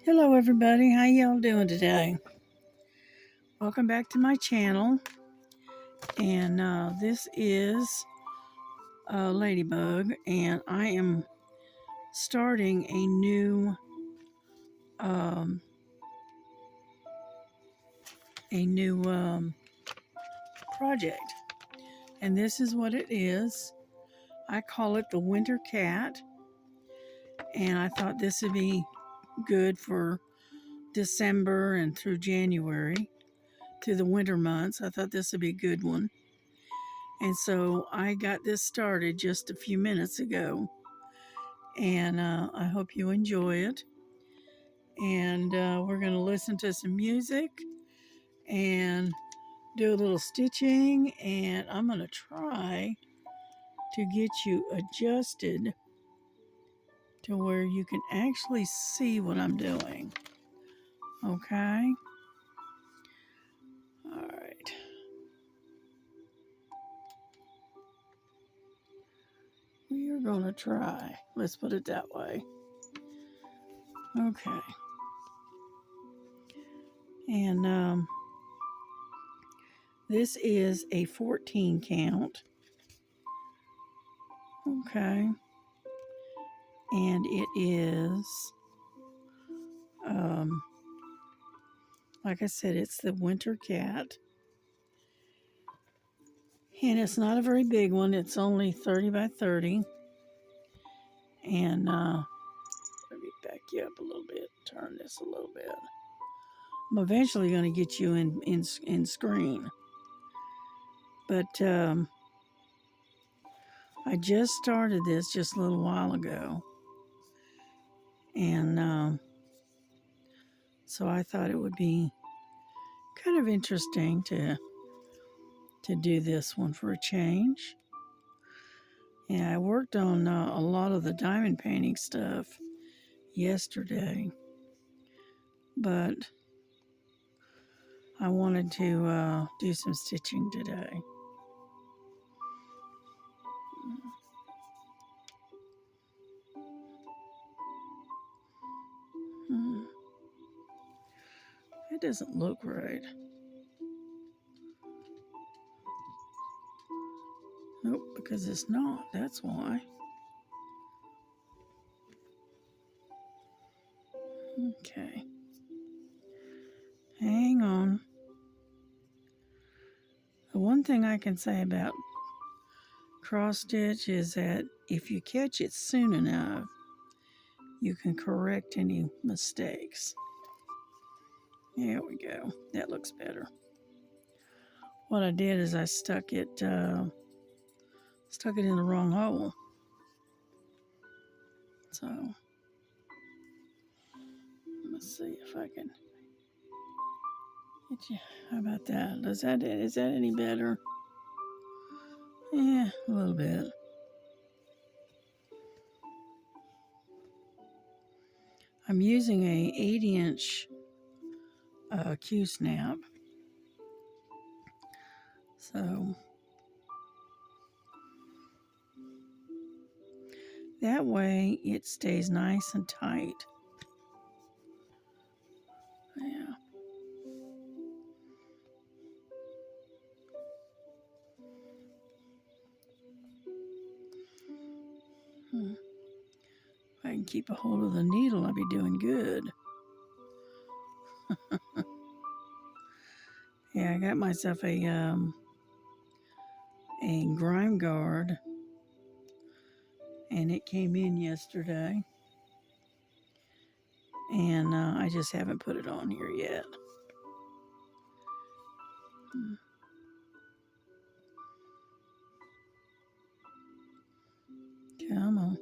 Hello everybody, how y'all doing today? Welcome back to my channel, and this is Ladybug, and I am starting um, a new project, and this is what it is. I call it the Winter Cat, and I thought this would be good for December and through January, through the winter months. I thought this would be a good one. And so I got this started just a few minutes ago, and I hope you enjoy it. And we're going to listen to some music and do a little stitching, and I'm going to try to get you adjusted to where you can actually see what I'm doing. Okay? All right. We are going to try. Let's put it that way. Okay. And this is a 14 count. Okay. And it is, like I said, it's the Winter Cat. And it's not a very big one. It's only 30 by 30. And let me back you up a little bit. Turn this a little bit. I'm eventually going to get you in screen. But I just started this just a little while ago. And so I thought it would be kind of interesting to do this one for a change. Yeah, I worked on a lot of the diamond painting stuff yesterday, but I wanted to do some stitching today. It doesn't look right. Nope, because it's not. That's why. Okay. Hang on. The one thing I can say about cross stitch is that if you catch it soon enough, you can correct any mistakes. There we go. That looks better. What I did is I stuck it in the wrong hole. So let's see if I can get you. How about that? Is that any better? Yeah, a little bit. I'm using a 8-inch Q-snap. So that way it stays nice and tight. Yeah. If I can keep a hold of the needle, I'll be doing good. Yeah, I got myself a grime guard, and it came in yesterday, and I just haven't put it on here yet. Come on.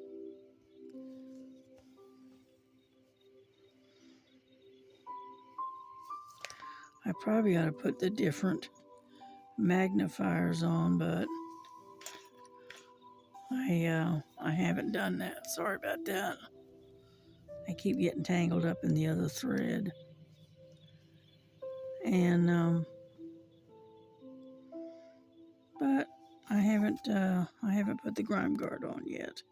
I probably ought to put the different magnifiers on, but I haven't done that. Sorry about that. I keep getting tangled up in the other thread. And but I haven't put the grime guard on yet.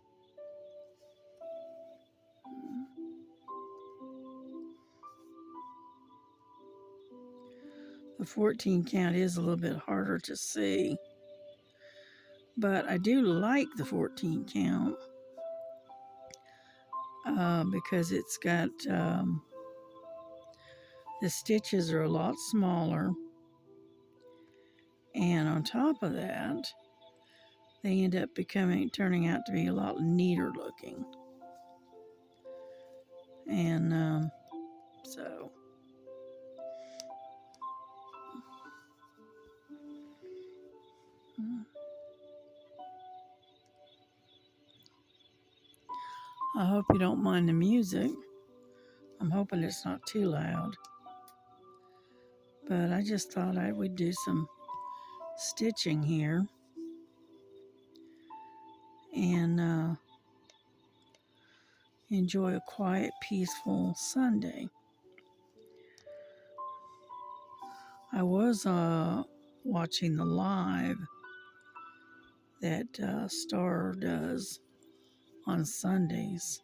The 14 count is a little bit harder to see, but I do like the 14 count because it's got the stitches are a lot smaller, and on top of that, they end up turning out to be a lot neater looking. And so I hope you don't mind the music. I'm hoping it's not too loud. But I just thought I would do some stitching here and enjoy a quiet, peaceful Sunday. I was watching the live that Star does on Sundays.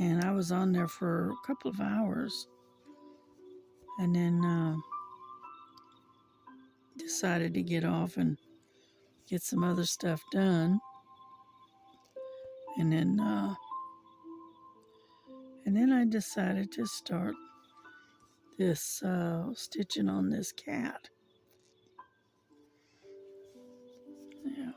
And I was on there for a couple of hours and then decided to get off and get some other stuff done. And then I decided to start this stitching on this cat. Yeah.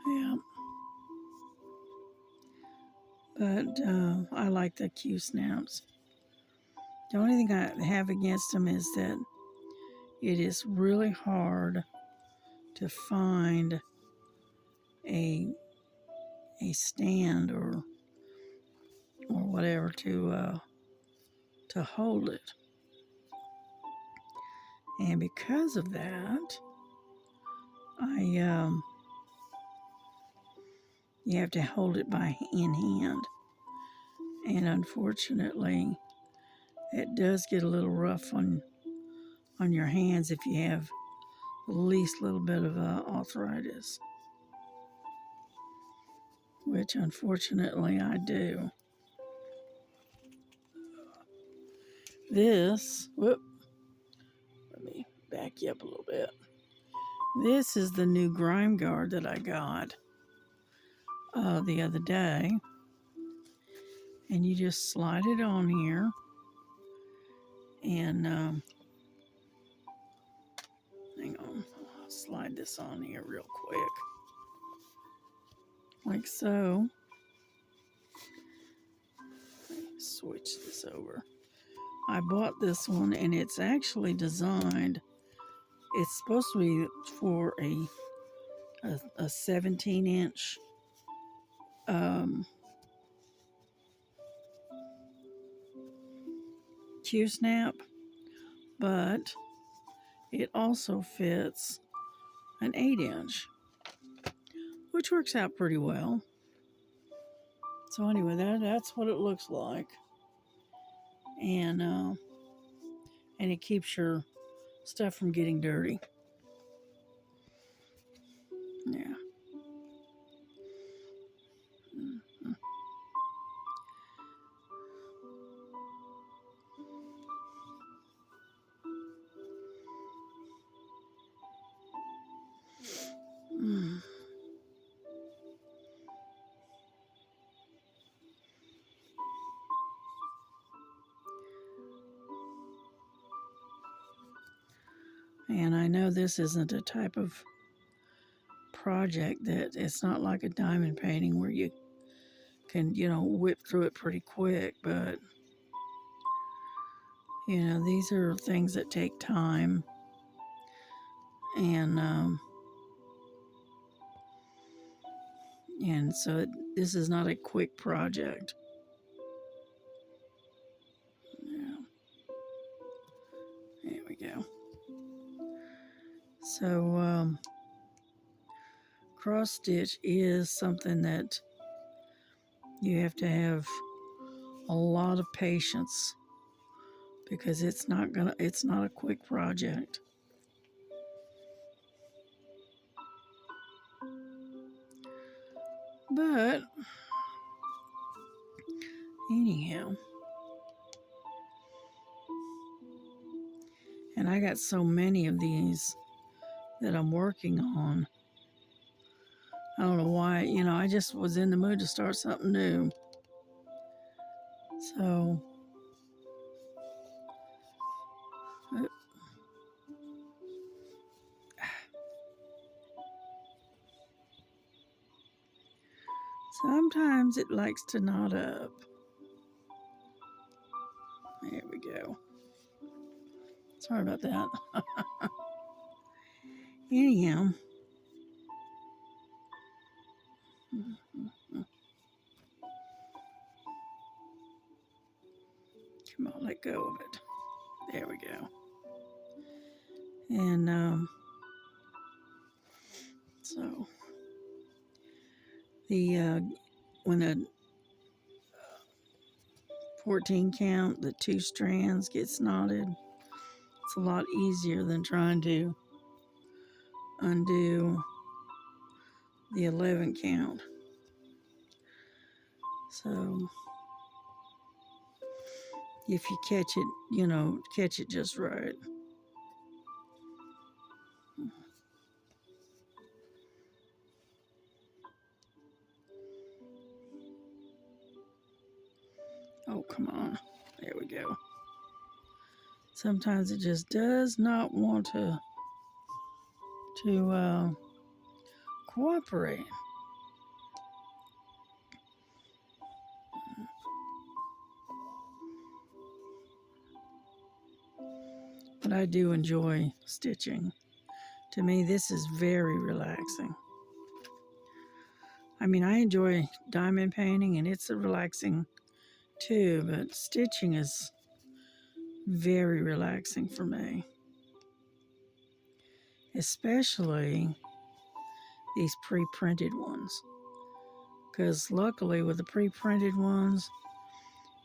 Yeah. But I like the Q snaps. The only thing I have against them is that it is really hard to find a stand or whatever to hold it. And because of that, you have to hold it in hand. And unfortunately, it does get a little rough on your hands if you have the least little bit of arthritis, which unfortunately I do. Let me back you up a little bit. This is the new grime guard that I got the other day. And you just slide it on here and hang on, I'll slide this on here real quick. Like so. Switch this over. I bought this one and it's actually designed, it's supposed to be for a 17-inch Q-snap, but it also fits an 8-inch, which works out pretty well. So anyway, that's what it looks like, and it keeps your stuff from getting dirty. Yeah. And I know this isn't a type of project that it's not like a diamond painting where you can, whip through it pretty quick, but these are things that take time, and so this is not a quick project. Yeah. There we go. So cross stitch is something that you have to have a lot of patience because it's not a quick project. But anyhow, and I got so many of these that I'm working on. I don't know why, I just was in the mood to start something new. So, sometimes it likes to knot up. There we go. Sorry about that. Anyhow. Come on, let go of it. There we go. And so the when a 14 count, the 2 strands gets knotted, it's a lot easier than trying to undo the 11 count. So if you catch it, catch it just right. Oh, come on. There we go. Sometimes it just does not want to cooperate. But I do enjoy stitching. To me, this is very relaxing. I mean, I enjoy diamond painting and it's relaxing too, but stitching is very relaxing for me. Especially these pre-printed ones. Because luckily with the pre-printed ones,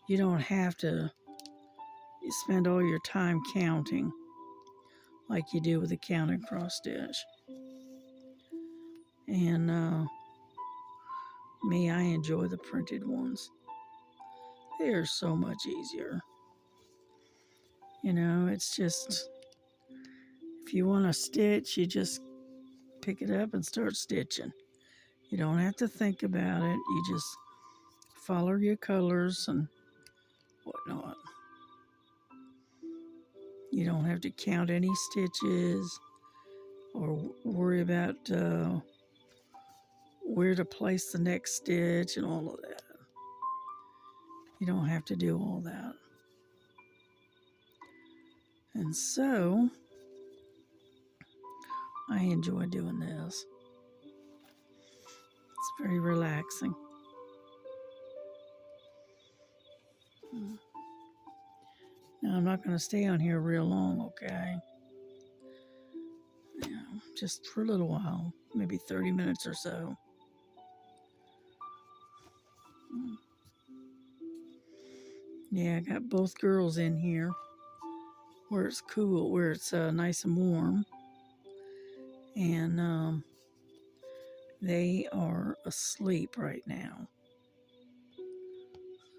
you don't have to spend all your time counting like you do with a counted cross stitch. And me, I enjoy the printed ones. They are so much easier. It's just, if you want to stitch, you just pick it up and start stitching. You don't have to think about it. You just follow your colors and whatnot. You don't have to count any stitches or worry about where to place the next stitch and all of that. You don't have to do all that. And so, I enjoy doing this. It's very relaxing. Now, I'm not going to stay on here real long, okay? Yeah, just for a little while, maybe 30 minutes or so. Yeah, I got both girls in here where it's cool, where it's nice and warm. And they are asleep right now.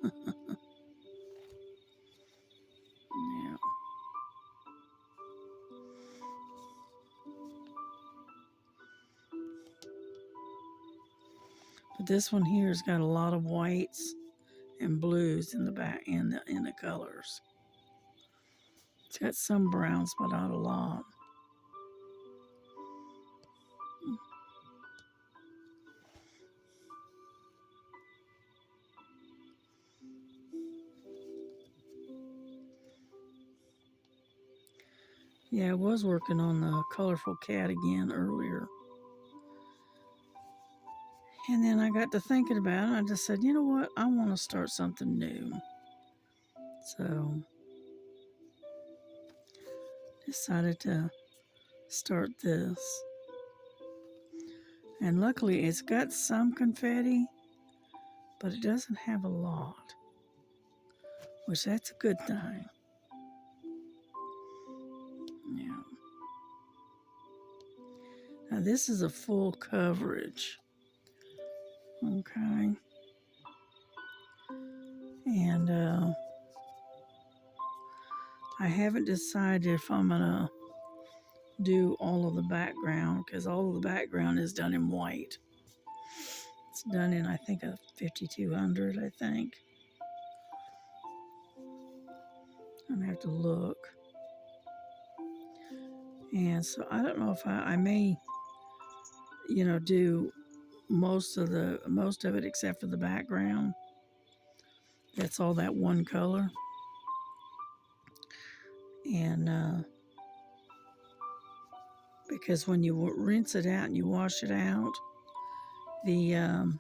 Yeah. But this one here has got a lot of whites and blues in the back in the colors. It's got some browns, but not a lot. Yeah, I was working on the colorful cat again earlier. And then I got to thinking about it. I just said, you know what? I want to start something new. So, decided to start this. And luckily, it's got some confetti, but it doesn't have a lot. which that's a good thing. Yeah. Now this is a full coverage. Okay. And I haven't decided if I'm gonna do all of the background, because all of the background is done in white. It's done in, I think, a 5200, I think. I'm gonna have to look. And so I don't know if I may, do most of it except for the background. That's all that one color. And because when you rinse it out and you wash it out, the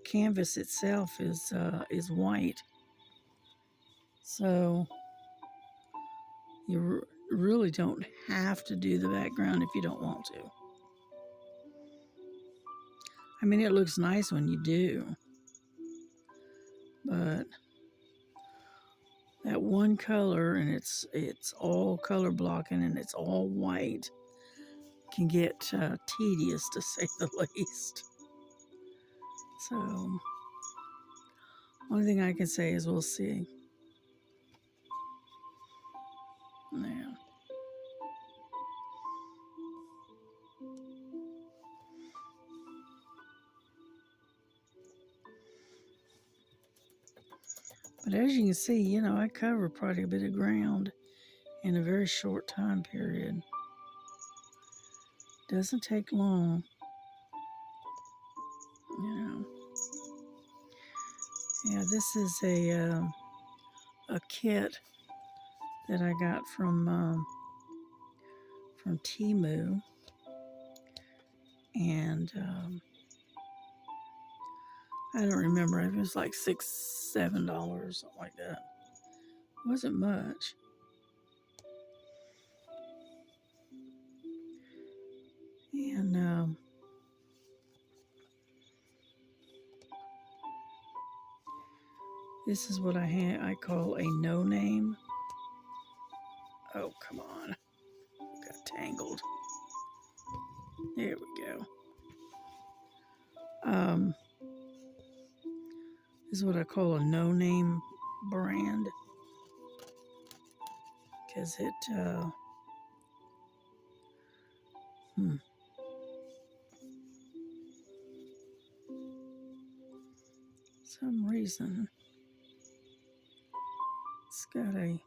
canvas itself is white. So you really don't have to do the background if you don't want to. I mean, it looks nice when you do, but that one color, and it's all color blocking and it's all white, can get tedious, to say the least. So only thing I can say is we'll see. Yeah. But as you can see, I cover quite a bit of ground in a very short time period. Doesn't take long. Yeah, this is a kit that I got from Temu, and I don't remember. It was like $6, $7, something like that. It wasn't much. And this is what I call a no name. Oh, come on. Got tangled. There we go. This is what I call a no name brand, because it some reason it's got a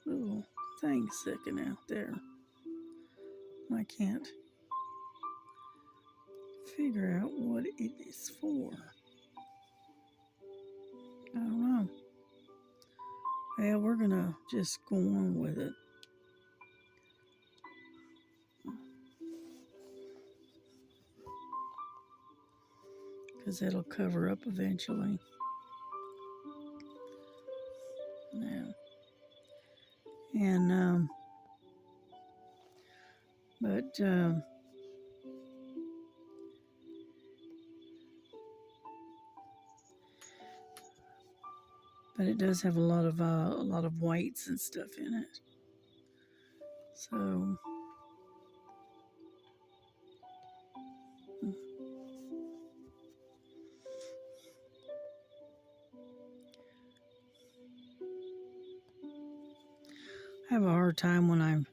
little thing sticking out there. I can't figure out what it is for. I don't know. Well, we're gonna just go on with it. Because it'll cover up eventually. Yeah. And but it does have a lot of whites and stuff in it. So I have a hard time when I'm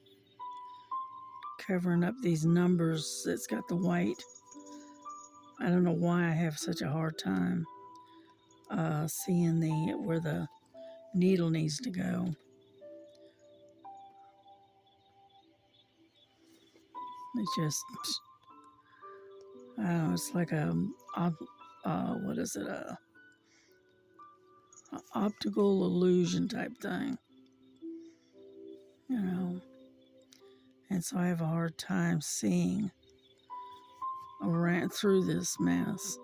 covering up these numbers that's got the white. I don't know why I have such a hard time seeing where the needle needs to go. It's just, I don't know, it's like what is it, a optical illusion type thing, and so I have a hard time seeing around through this mess.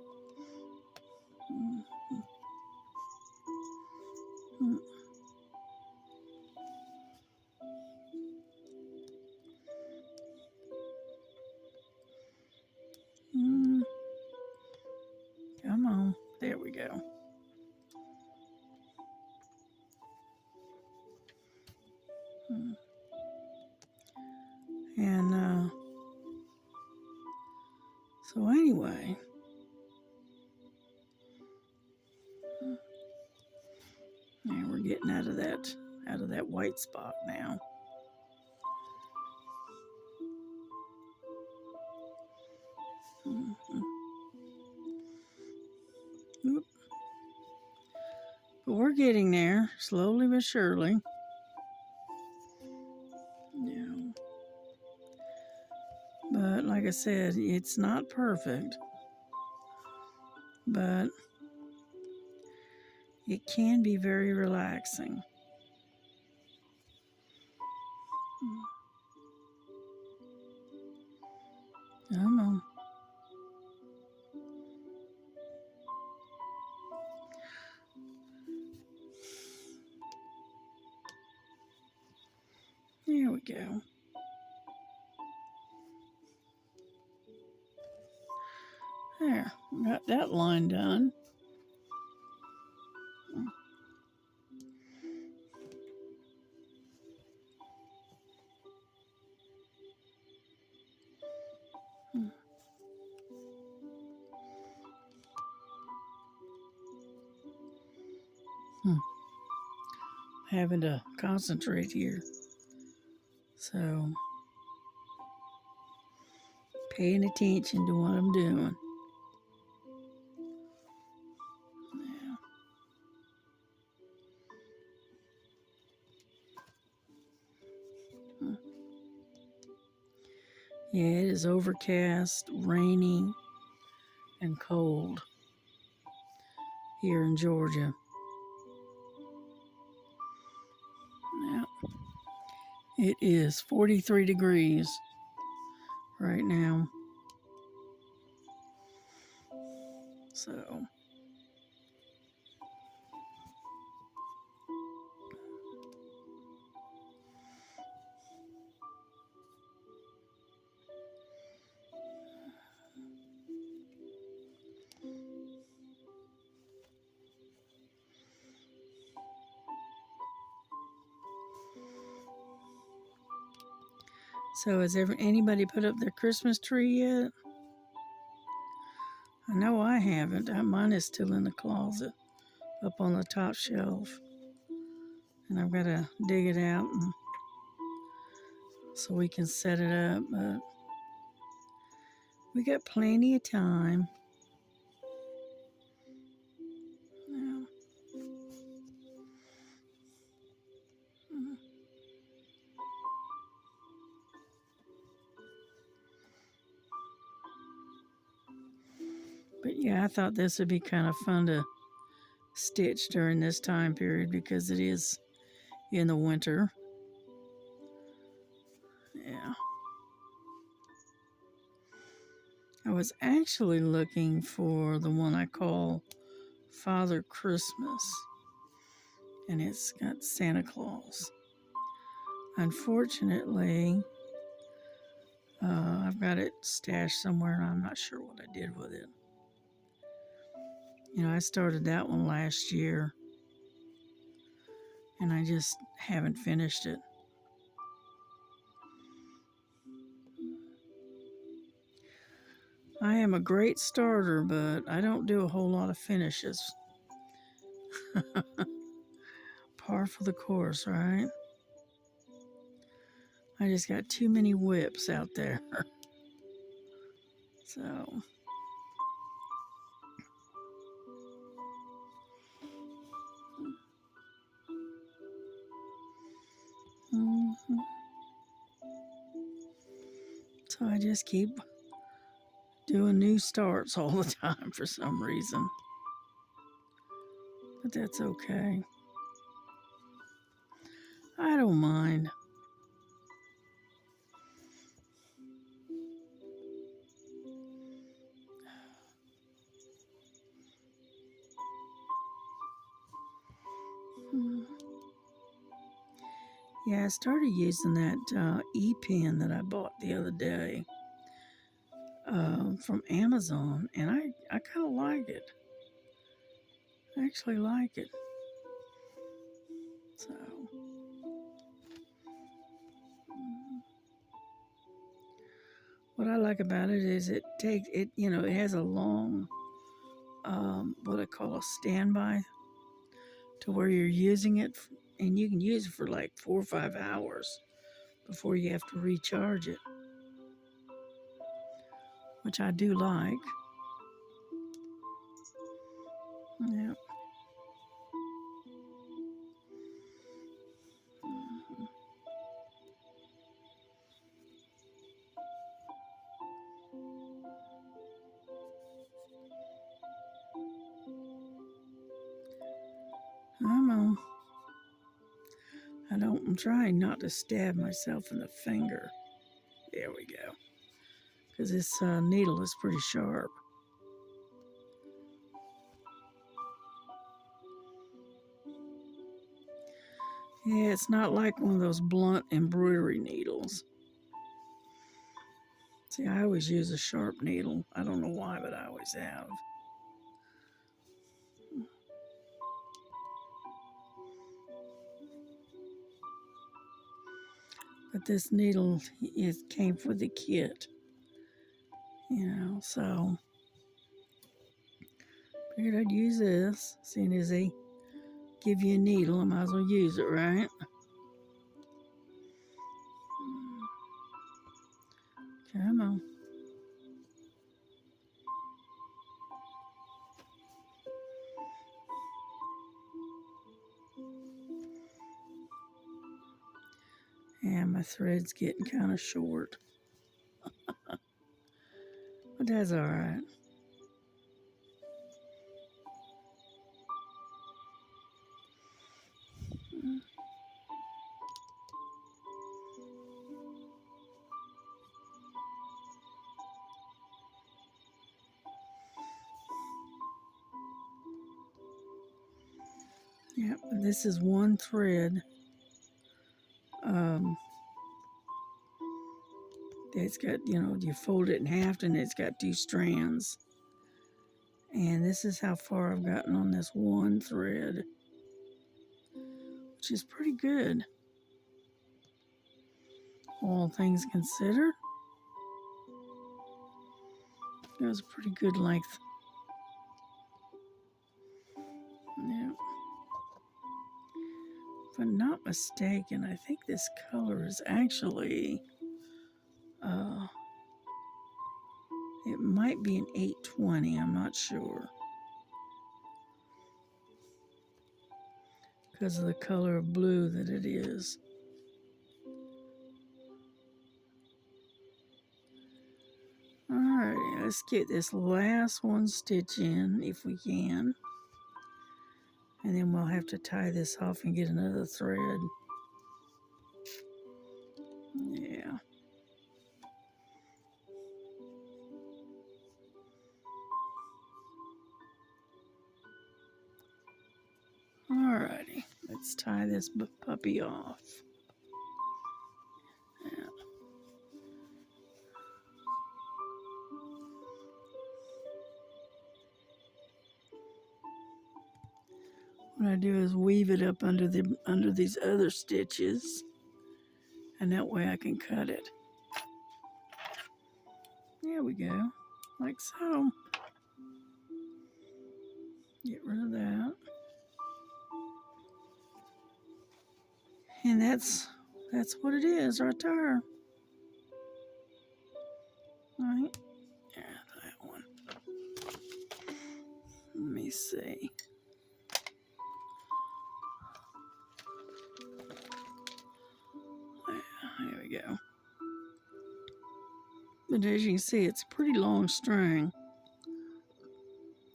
Come on, there we go. So anyway, now we're getting out of that white spot now. Oop. But we're getting there, slowly but surely. Yeah. But like I said, it's not perfect. But it can be very relaxing. Come on. There we go. There, got that line done. Having to concentrate here. So, paying attention to what I'm doing. Yeah, it is overcast, raining, and cold here in Georgia. Now, it is 43 degrees right now. So, has anybody put up their Christmas tree yet? I know I haven't. Mine is still in the closet up on the top shelf. And I've got to dig it out so we can set it up. But we got plenty of time. Yeah. But yeah, I thought this would be kind of fun to stitch during this time period because it is in the winter. Yeah. I was actually looking for the one I call Father Christmas, and it's got Santa Claus. Unfortunately, I've got it stashed somewhere and I'm not sure what I did with it. I started that one last year and I just haven't finished it. I am a great starter, but I don't do a whole lot of finishes. Par for the course, right? I just got too many whips out there. So, so I just keep doing new starts all the time for some reason. But that's okay. I don't mind. Yeah, I started using that e-pen that I bought the other day from Amazon, and I kind of like it. I actually like it. So, What I like about it is it has a long, what I call a standby, to where you're using it, and you can use it for like 4 or 5 hours before you have to recharge it, which I do like. Yeah. I'm trying not to stab myself in the finger. There we go. Because this needle is pretty sharp. Yeah, it's not like one of those blunt embroidery needles. See, I always use a sharp needle. I don't know why, but I always have. But this needle, it came with the kit, so figured I'd use this. Seeing as they give you a needle, I might as well use it, right? Come on. Yeah, my thread's getting kind of short. But that's all right. Yep, this is one thread. It's got, you fold it in half and it's got 2 strands. And this is how far I've gotten on this one thread, which is pretty good, all things considered. It was a pretty good length. Yeah. If I'm not mistaken, I think this color is actually, it might be an 820, I'm not sure. Because of the color of blue that it is. Alright, let's get this last one stitch in if we can. And then we'll have to tie this off and get another thread. Yeah. Alrighty, let's tie this puppy off. Yeah. What I do is weave it up under these other stitches, and that way I can cut it. There we go, like so. Get rid of that. And that's what it is right there. Right? Yeah, that one. Let me see. There we go. But as you can see, it's a pretty long string.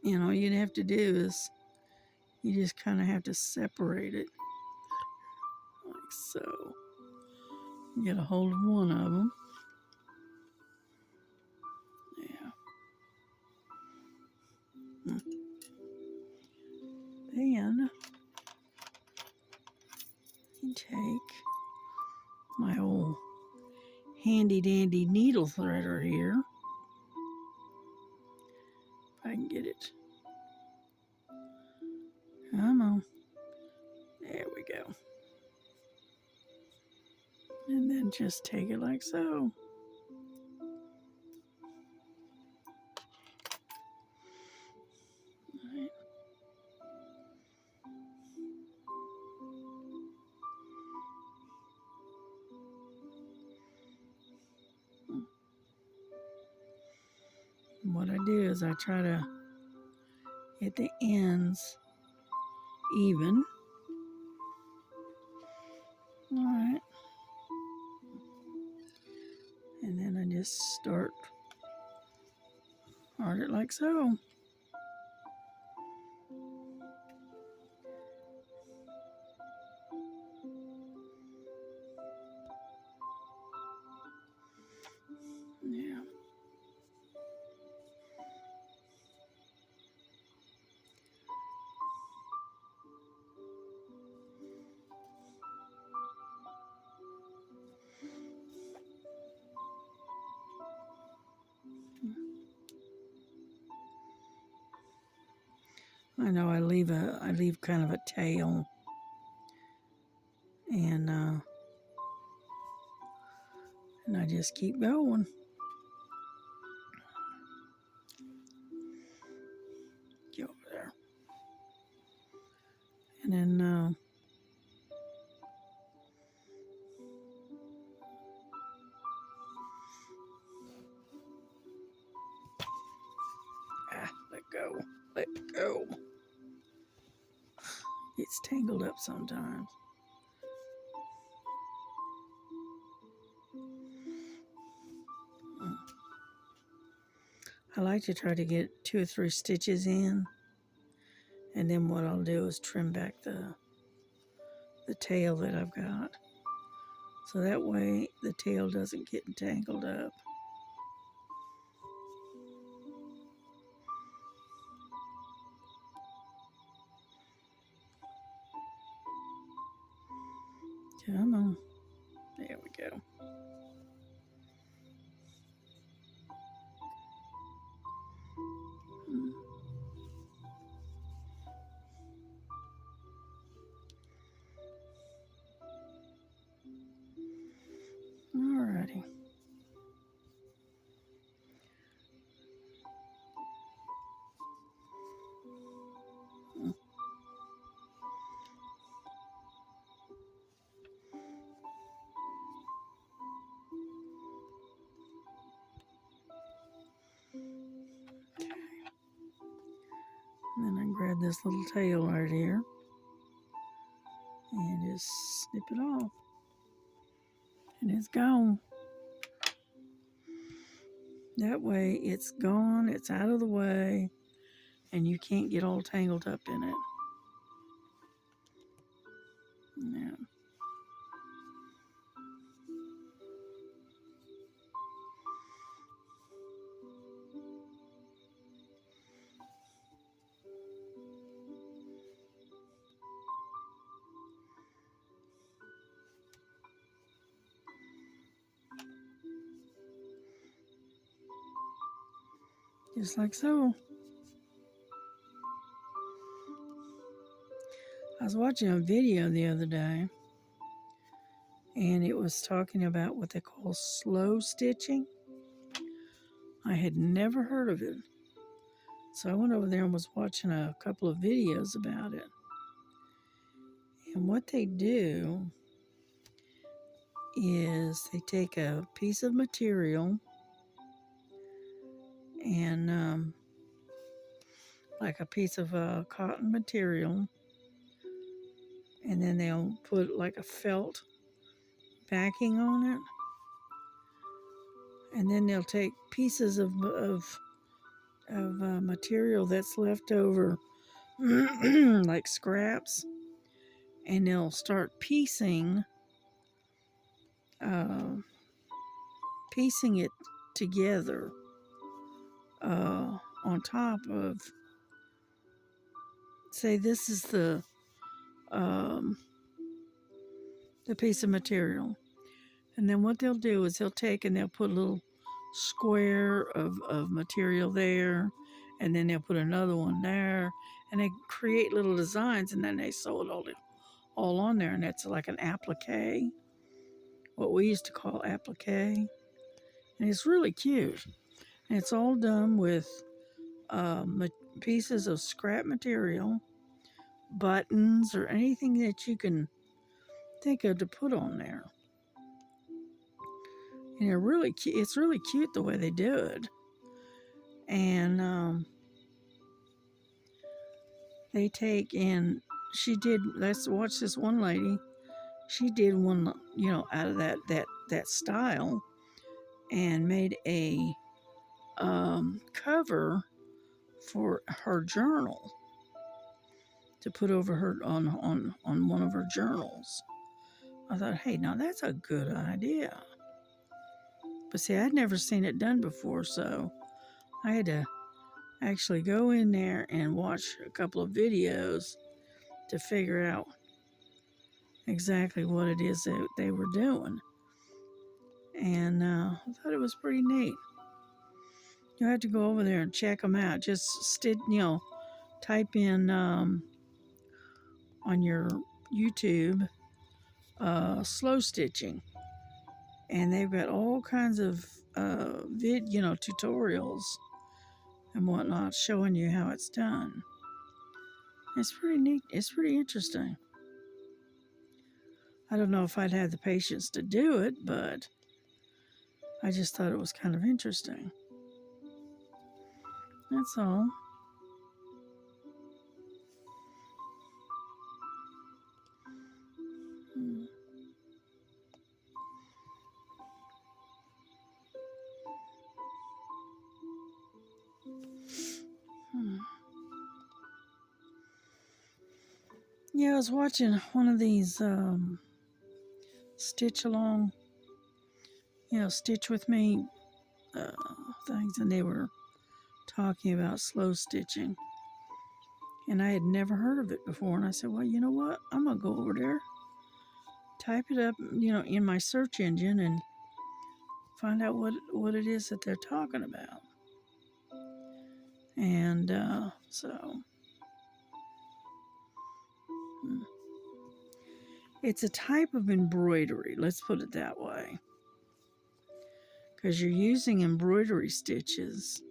All you'd have to do is you just kind of have to separate it like so. Get a hold of one of them. Yeah. Then you take my old handy dandy needle threader here. If I can get it. Come on. There we go. And then just take it like so. And what I do is I try to get the ends even. All right. And then I just start it like so. Yeah. I know I leave kind of a tail, and I just keep going. Get over there, and then let go, let go. It's tangled up sometimes. I like to try to get 2 or 3 stitches in, and then what I'll do is trim back the tail that I've got, so that way the tail doesn't get tangled up. Come on. There we go. Alrighty. And then I grab this little tail right here and just snip it off. And it's gone. That way it's gone, it's out of the way, and you can't get all tangled up in it. Yeah. Just like so. I was watching a video the other day, and it was talking about what they call slow stitching. I had never heard of it. So I went over there and was watching a couple of videos about it. And what they do is they take a piece of material and like a piece of cotton material, and then they'll put like a felt backing on it, and then they'll take pieces of material that's left over like scraps, and they'll start piecing it together on top of, say this is the piece of material, and then what they'll do is they'll take and they'll put a little square of material there, and then they'll put another one there, and they create little designs, and then they sew it all on there, and that's like an applique, what we used to call applique, and it's really cute, and it's all done with pieces of scrap material, buttons, or anything that you can think of to put on there. And it's really cute the way they do it. And they take and she did. Let's watch this one lady. She did one, out of that style, and made a cover for her journal to put over her on one of her journals. I thought, hey, now that's a good idea. But see, I'd never seen it done before, so I had to actually go in there and watch a couple of videos to figure out exactly what it is that they were doing. And I thought it was pretty neat. You have to go over there and check them out. Just type in on your YouTube slow stitching, and they've got all kinds of tutorials and whatnot showing you how it's done. It's pretty neat. It's pretty interesting. I don't know if I'd have the patience to do it, but I just thought it was kind of interesting. That's all. Yeah, I was watching one of these stitch along, stitch with me things, and they were talking about slow stitching. And I had never heard of it before. And I said, well, you know what? I'm going to go over there, type it up, in my search engine and find out what it is that they're talking about. And it's a type of embroidery, let's put it that way, because you're using embroidery stitches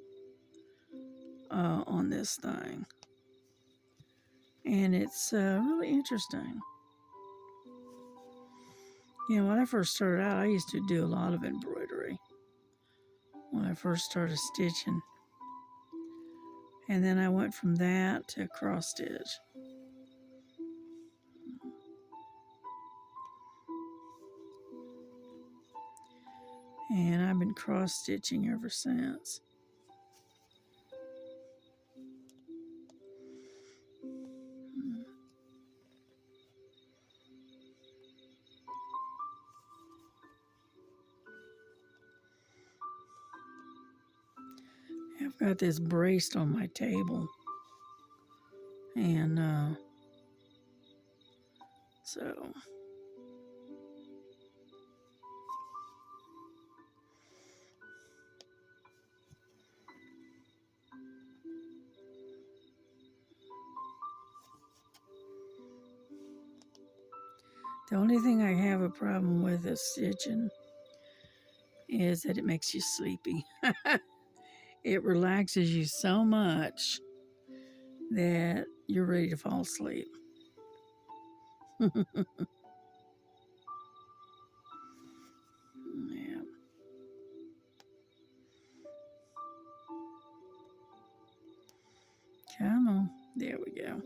on this thing. And it's really interesting. When I first started out, I used to do a lot of embroidery when I first started stitching. And then I went from that to cross stitch. And I've been cross stitching ever since. I've got this braced on my table. And so the only thing I have a problem with is stitching is that it makes you sleepy. It relaxes you so much that you're ready to fall asleep. Yeah. Come on. There we go.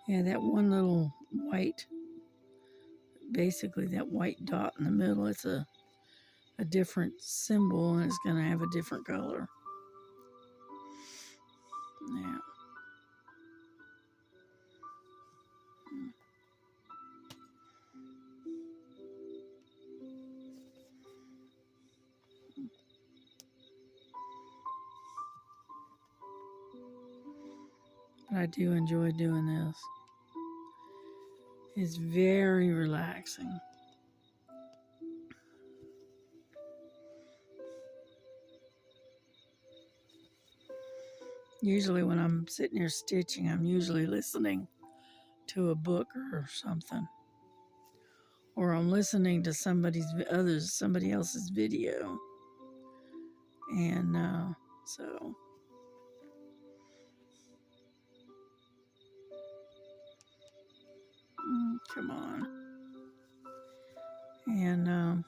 Yeah, that one little white, basically that white dot in the middle, it's a different symbol, and it's going to have a different color. Yeah. But I do enjoy doing this. It's very relaxing. Usually when I'm sitting here stitching, I'm usually listening to a book or something. or I'm listening to somebody else's video, and so come on, and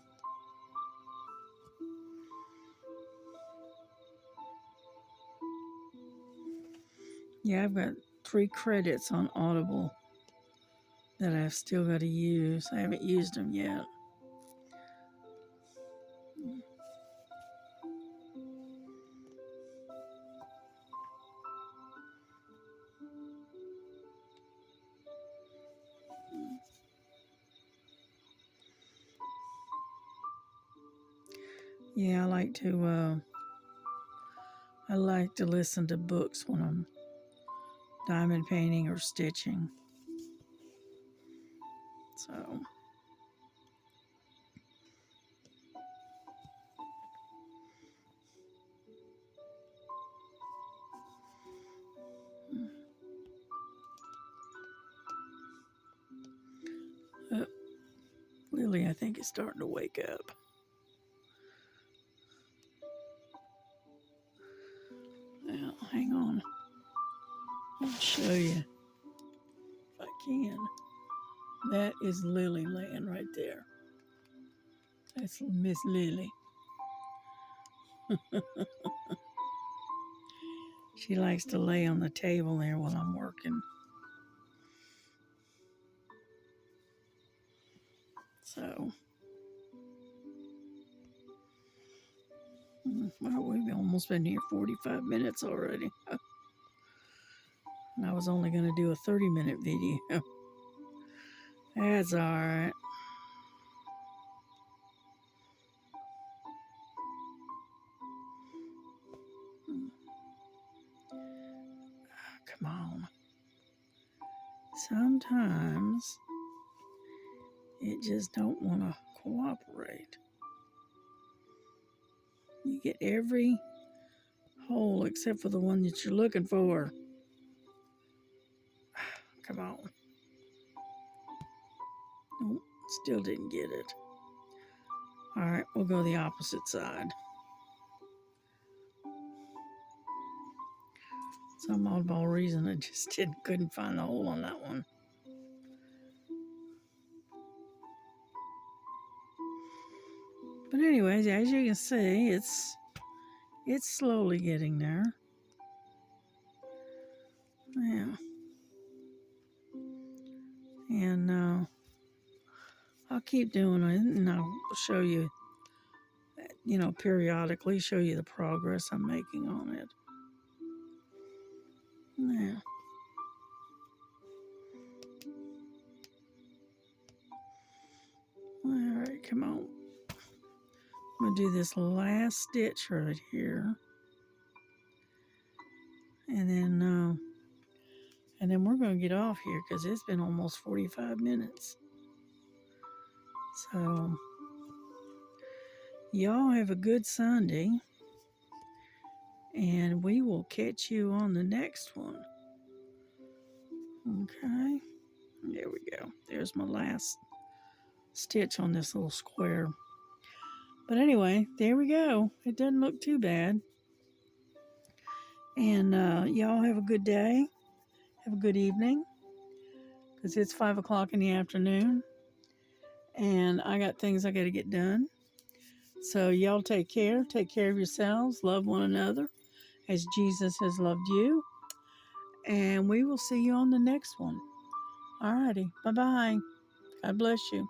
yeah, I've got 3 credits on Audible that I've still got to use. I haven't used them yet. Yeah, I like to listen to books when I'm diamond painting or stitching. So Lily, I think, is starting to wake up. Now, hang on. I'll show you if I can. That is Lily laying right there. That's Miss Lily. She likes to lay on the table there while I'm working. So, well, we've almost been here 45 minutes already. And I was only going to do a 30-minute video. That's all right. Come on. Sometimes it just don't want to cooperate. You get every hole except for the one that you're looking for. Come on. Nope, still didn't get it. All right, we'll go the opposite side. Some oddball reason I just couldn't find the hole on that one. But anyways, as you can see, it's slowly getting there. Yeah. And I'll keep doing it, and I'll show you, periodically show you the progress I'm making on it. Yeah. All right, come on. I'm going to do this last stitch right here. And then we're going to get off here because it's been almost 45 minutes. So, y'all have a good Sunday. And we will catch you on the next one. Okay. There we go. There's my last stitch on this little square. But anyway, there we go. It doesn't look too bad. And y'all have a good day. Have a good evening. Because it's 5 o'clock in the afternoon. And I got things I got to get done. So y'all take care. Take care of yourselves. Love one another as Jesus has loved you. And we will see you on the next one. Alrighty. Bye-bye. God bless you.